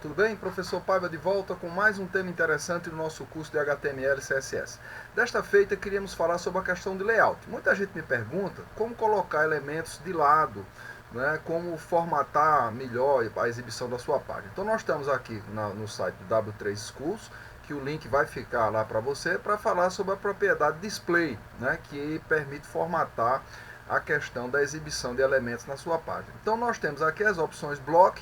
tudo bem? Professor Paiva de volta com mais um tema interessante do nosso curso de HTML e CSS. Desta feita, queríamos falar sobre a questão de layout. Muita gente me pergunta como colocar elementos de lado, né, como formatar melhor a exibição da sua página. Então nós estamos aqui no site do W3 Schools, que o link vai ficar lá para você, para falar sobre a propriedade display, né, que permite formatar a questão da exibição de elementos na sua página. Então nós temos aqui as opções block,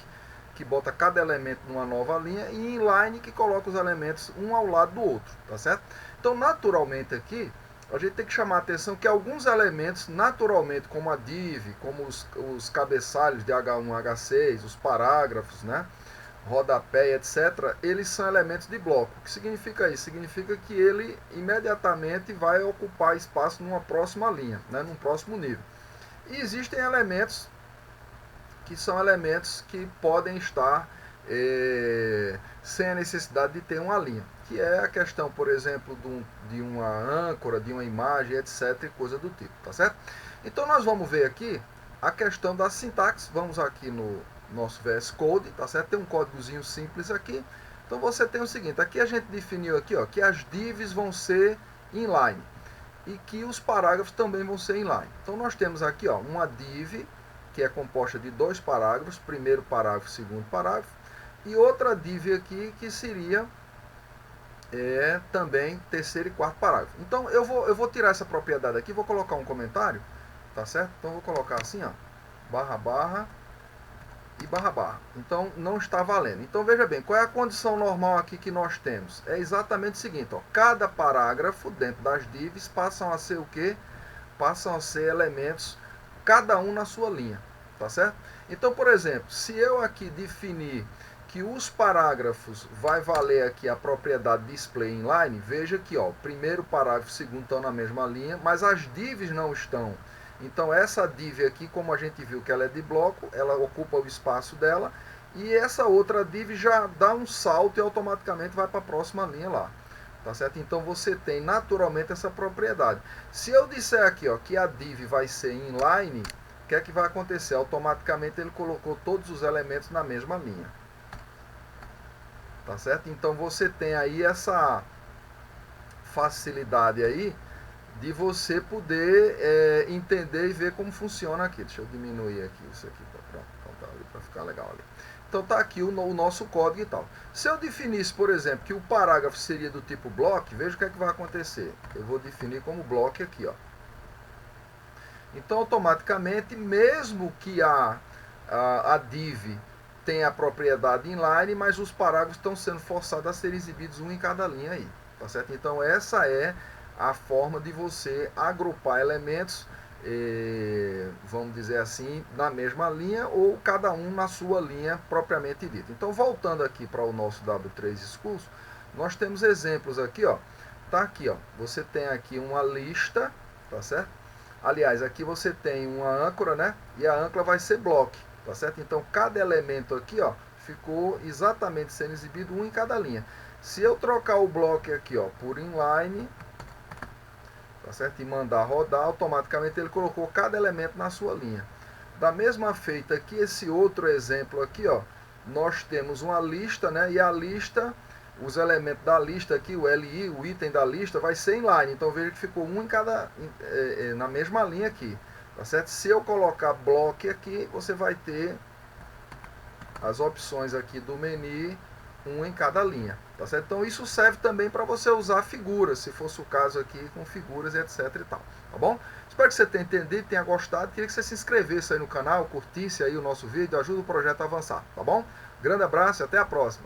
que bota cada elemento numa nova linha, e inline, que coloca os elementos um ao lado do outro, tá certo? Então, naturalmente aqui, a gente tem que chamar a atenção que alguns elementos, naturalmente, como a div, como os cabeçalhos de H1, H6, os parágrafos, né, rodapé, etc., eles são elementos de bloco. O que significa isso? Significa que ele imediatamente vai ocupar espaço numa próxima linha, né, num próximo nível. E existem elementos que são elementos que podem estar sem a necessidade de ter uma linha, que é a questão, por exemplo, de uma âncora, de uma imagem, etc., e coisa do tipo, tá certo? Então nós vamos ver aqui a questão da sintaxe. Vamos aqui no nosso VS Code, tá certo? Tem um códigozinho simples aqui. Então você tem o seguinte, aqui a gente definiu aqui, ó, que as divs vão ser inline e que os parágrafos também vão ser inline. Então nós temos aqui, ó, uma div que é composta de dois parágrafos, primeiro parágrafo, segundo parágrafo, e outra div aqui que seria também terceiro e quarto parágrafo. Então eu vou tirar essa propriedade aqui, vou colocar um comentário, tá certo? Então eu vou colocar assim, ó, barra barra e barra barra. Então não está valendo. Então veja bem, qual é a condição normal aqui que nós temos? É exatamente o seguinte, ó, cada parágrafo dentro das divs passam a ser o quê? Passam a ser elementos, cada um na sua linha, tá certo? Então, por exemplo, se eu aqui definir que os parágrafos vai valer aqui a propriedade display inline, veja que, ó, primeiro parágrafo e segundo estão na mesma linha, mas as divs não estão. Então essa div aqui, como a gente viu que ela é de bloco, ela ocupa o espaço dela, e essa outra div já dá um salto e automaticamente vai para a próxima linha lá. Tá certo? Então você tem naturalmente essa propriedade. Se eu disser aqui, ó, que a div vai ser inline, o que é que vai acontecer? Automaticamente ele colocou todos os elementos na mesma linha. Tá certo? Então você tem aí essa facilidade aí de você poder entender e ver como funciona aqui. Deixa eu diminuir aqui isso aqui, pronto, então tá ali para ficar legal ali. Então tá aqui o nosso código e tal. Se eu definisse, por exemplo, que o parágrafo seria do tipo block, veja o que é que vai acontecer. Eu vou definir como block aqui, ó. Então automaticamente, mesmo que a div tenha a propriedade inline, mas os parágrafos estão sendo forçados a ser exibidos um em cada linha aí, tá certo? Então essa é a forma de você agrupar elementos, vamos dizer assim, na mesma linha, ou cada um na sua linha propriamente dita. Então, voltando aqui para o nosso W3 Schools, nós temos exemplos aqui, ó. Tá aqui, ó. Você tem aqui uma lista, tá certo? Aliás, aqui você tem uma âncora, né? E a âncora vai ser block, tá certo? Então, cada elemento aqui, ó, ficou exatamente sendo exibido um em cada linha. Se eu trocar o block aqui, ó, por inline, tá certo? E mandar rodar, automaticamente ele colocou cada elemento na sua linha. Da mesma feita aqui, esse outro exemplo aqui, ó, nós temos uma lista, né? E a lista, os elementos da lista aqui, o LI, o item da lista, vai ser inline. Então veja que ficou um em cada, na mesma linha aqui, tá certo? Se eu colocar block aqui, você vai ter as opções aqui do menu, um em cada linha, tá certo? Então isso serve também para você usar figuras, se fosse o caso aqui com figuras e etc e tal, tá bom? Espero que você tenha entendido, tenha gostado, queria que você se inscrevesse aí no canal, curtisse aí o nosso vídeo, ajuda o projeto a avançar, tá bom? Grande abraço e até a próxima!